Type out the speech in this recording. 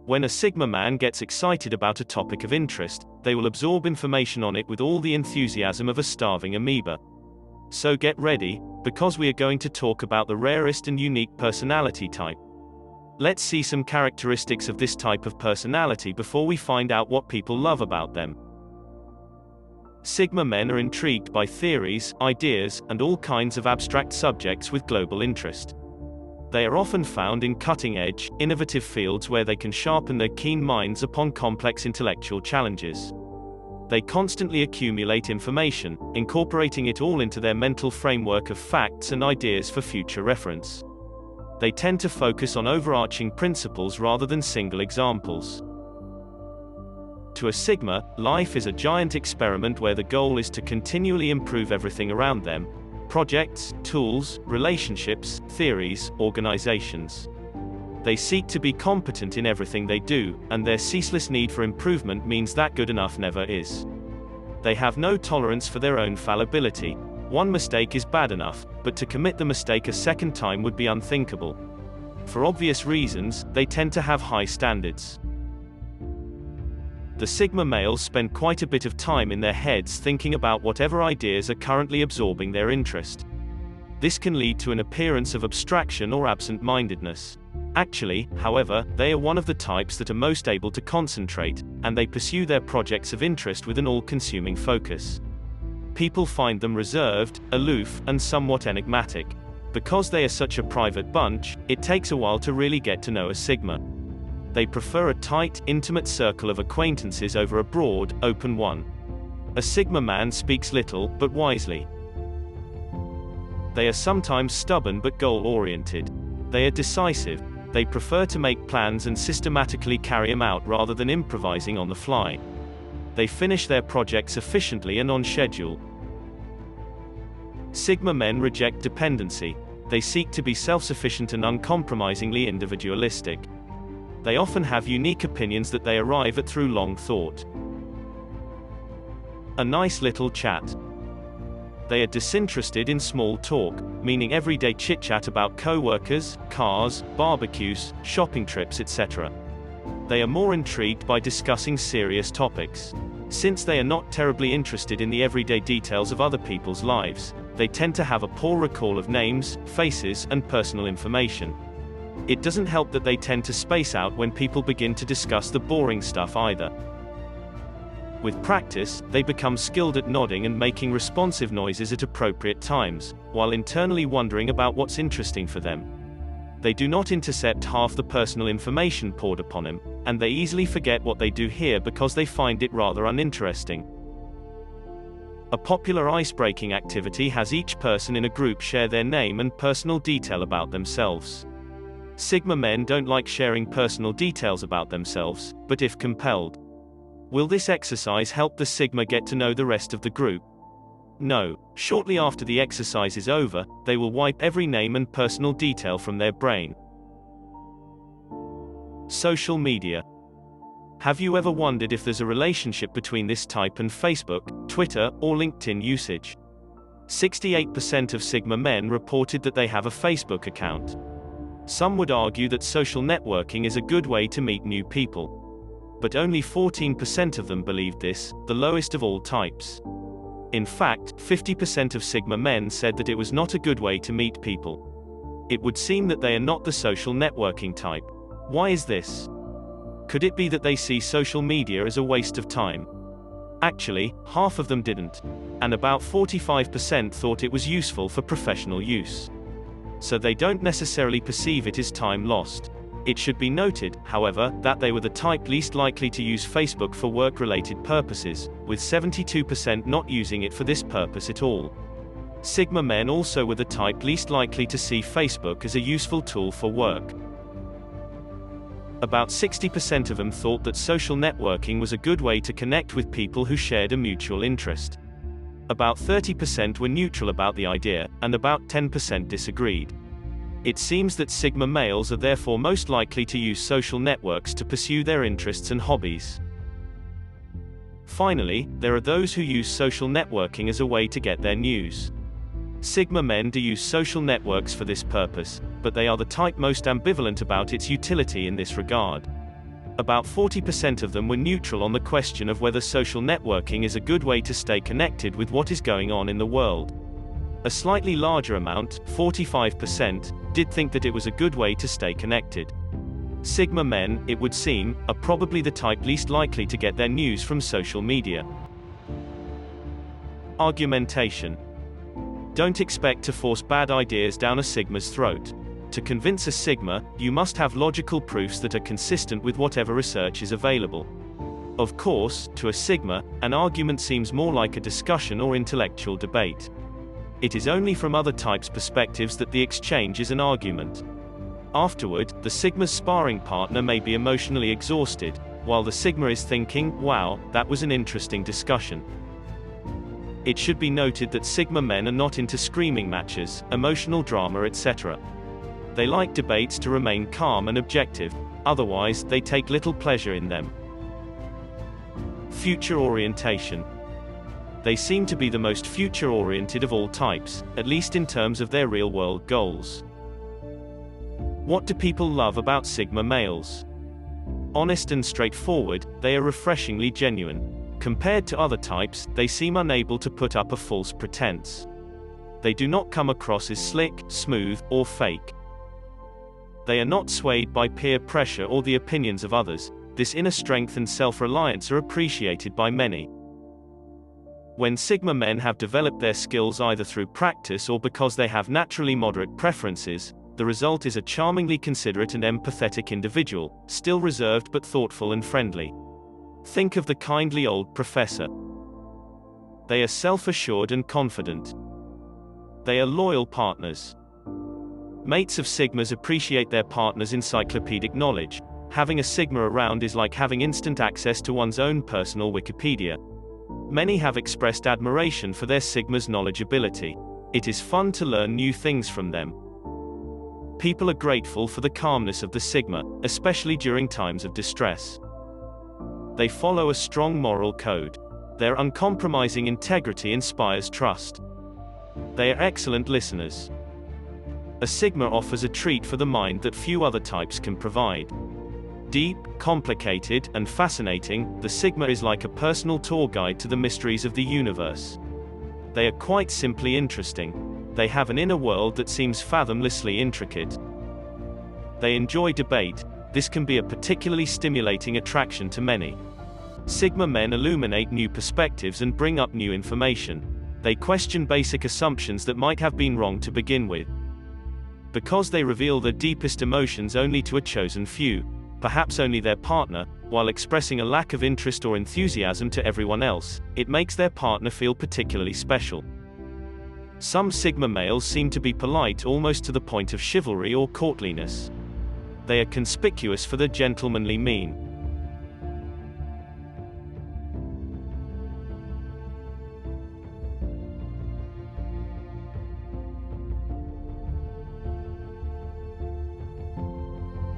When a Sigma man gets excited about a topic of interest, they will absorb information on it with all the enthusiasm of a starving amoeba. So get ready, because we are going to talk about the rarest and unique personality type. Let's see some characteristics of this type of personality before we find out what people love about them. Sigma men are intrigued by theories, ideas, and all kinds of abstract subjects with global interest. They are often found in cutting-edge, innovative fields where they can sharpen their keen minds upon complex intellectual challenges. They constantly accumulate information, incorporating it all into their mental framework of facts and ideas for future reference. They tend to focus on overarching principles rather than single examples. To a Sigma, life is a giant experiment where the goal is to continually improve everything around them: projects, tools, relationships, theories, organizations. They seek to be competent in everything they do, and their ceaseless need for improvement means that good enough never is. They have no tolerance for their own fallibility. One mistake is bad enough, but to commit the mistake a second time would be unthinkable. For obvious reasons, they tend to have high standards. The Sigma males spend quite a bit of time in their heads thinking about whatever ideas are currently absorbing their interest. This can lead to an appearance of abstraction or absent-mindedness. Actually, however, they are one of the types that are most able to concentrate, and they pursue their projects of interest with an all-consuming focus. People find them reserved, aloof, and somewhat enigmatic. Because they are such a private bunch, it takes a while to really get to know a Sigma. They prefer a tight, intimate circle of acquaintances over a broad, open one. A Sigma man speaks little, but wisely. They are sometimes stubborn but goal-oriented. They are decisive. They prefer to make plans and systematically carry them out rather than improvising on the fly. They finish their projects efficiently and on schedule. Sigma men reject dependency. They seek to be self-sufficient and uncompromisingly individualistic. They often have unique opinions that they arrive at through long thought. A nice little chat. They are disinterested in small talk, meaning everyday chit-chat about co-workers, cars, barbecues, shopping trips, etc. They are more intrigued by discussing serious topics. Since they are not terribly interested in the everyday details of other people's lives, they tend to have a poor recall of names, faces, and personal information. It doesn't help that they tend to space out when people begin to discuss the boring stuff either. With practice, they become skilled at nodding and making responsive noises at appropriate times, while internally wondering about what's interesting for them. They do not intercept half the personal information poured upon them, and they easily forget what they do hear because they find it rather uninteresting. A popular ice-breaking activity has each person in a group share their name and personal detail about themselves. Sigma men don't like sharing personal details about themselves, but if compelled. Will this exercise help the Sigma get to know the rest of the group? No. Shortly after the exercise is over, they will wipe every name and personal detail from their brain. Social media. Have you ever wondered if there's a relationship between this type and Facebook, Twitter, or LinkedIn usage? 68% of Sigma men reported that they have a Facebook account. Some would argue that social networking is a good way to meet new people. But only 14% of them believed this, the lowest of all types. In fact, 50% of Sigma men said that it was not a good way to meet people. It would seem that they are not the social networking type. Why is this? Could it be that they see social media as a waste of time? Actually, half of them didn't. And about 45% thought it was useful for professional use. So they don't necessarily perceive it as time lost. It should be noted, however, that they were the type least likely to use Facebook for work-related purposes, with 72% not using it for this purpose at all. Sigma men also were the type least likely to see Facebook as a useful tool for work. About 60% of them thought that social networking was a good way to connect with people who shared a mutual interest. About 30% were neutral about the idea, and about 10% disagreed. It seems that Sigma males are therefore most likely to use social networks to pursue their interests and hobbies. Finally, there are those who use social networking as a way to get their news. Sigma men do use social networks for this purpose, but they are the type most ambivalent about its utility in this regard. About 40% of them were neutral on the question of whether social networking is a good way to stay connected with what is going on in the world. A slightly larger amount, 45%, did think that it was a good way to stay connected. Sigma men, it would seem, are probably the type least likely to get their news from social media. Argumentation. Don't expect to force bad ideas down a Sigma's throat. To convince a Sigma, you must have logical proofs that are consistent with whatever research is available. Of course, to a Sigma, an argument seems more like a discussion or intellectual debate. It is only from other types' perspectives that the exchange is an argument. Afterward, the Sigma's sparring partner may be emotionally exhausted, while the Sigma is thinking, wow, that was an interesting discussion. It should be noted that Sigma men are not into screaming matches, emotional drama, etc. They like debates to remain calm and objective, otherwise, they take little pleasure in them. Future orientation. They seem to be the most future-oriented of all types, at least in terms of their real-world goals. What do people love about Sigma males? Honest and straightforward, they are refreshingly genuine. Compared to other types, they seem unable to put up a false pretense. They do not come across as slick, smooth, or fake. They are not swayed by peer pressure or the opinions of others. This inner strength and self-reliance are appreciated by many. When Sigma men have developed their skills either through practice or because they have naturally moderate preferences, the result is a charmingly considerate and empathetic individual, still reserved but thoughtful and friendly. Think of the kindly old professor. They are self-assured and confident. They are loyal partners. Mates of Sigmas appreciate their partner's encyclopedic knowledge. Having a Sigma around is like having instant access to one's own personal Wikipedia. Many have expressed admiration for their Sigma's knowledgeability. It is fun to learn new things from them. People are grateful for the calmness of the Sigma, especially during times of distress. They follow a strong moral code. Their uncompromising integrity inspires trust. They are excellent listeners. A Sigma offers a treat for the mind that few other types can provide. Deep, complicated, and fascinating, the Sigma is like a personal tour guide to the mysteries of the universe. They are quite simply interesting. They have an inner world that seems fathomlessly intricate. They enjoy debate. This can be a particularly stimulating attraction to many. Sigma men illuminate new perspectives and bring up new information. They question basic assumptions that might have been wrong to begin with. Because they reveal their deepest emotions only to a chosen few, perhaps only their partner, while expressing a lack of interest or enthusiasm to everyone else, it makes their partner feel particularly special. Some Sigma males seem to be polite almost to the point of chivalry or courtliness. They are conspicuous for their gentlemanly mien.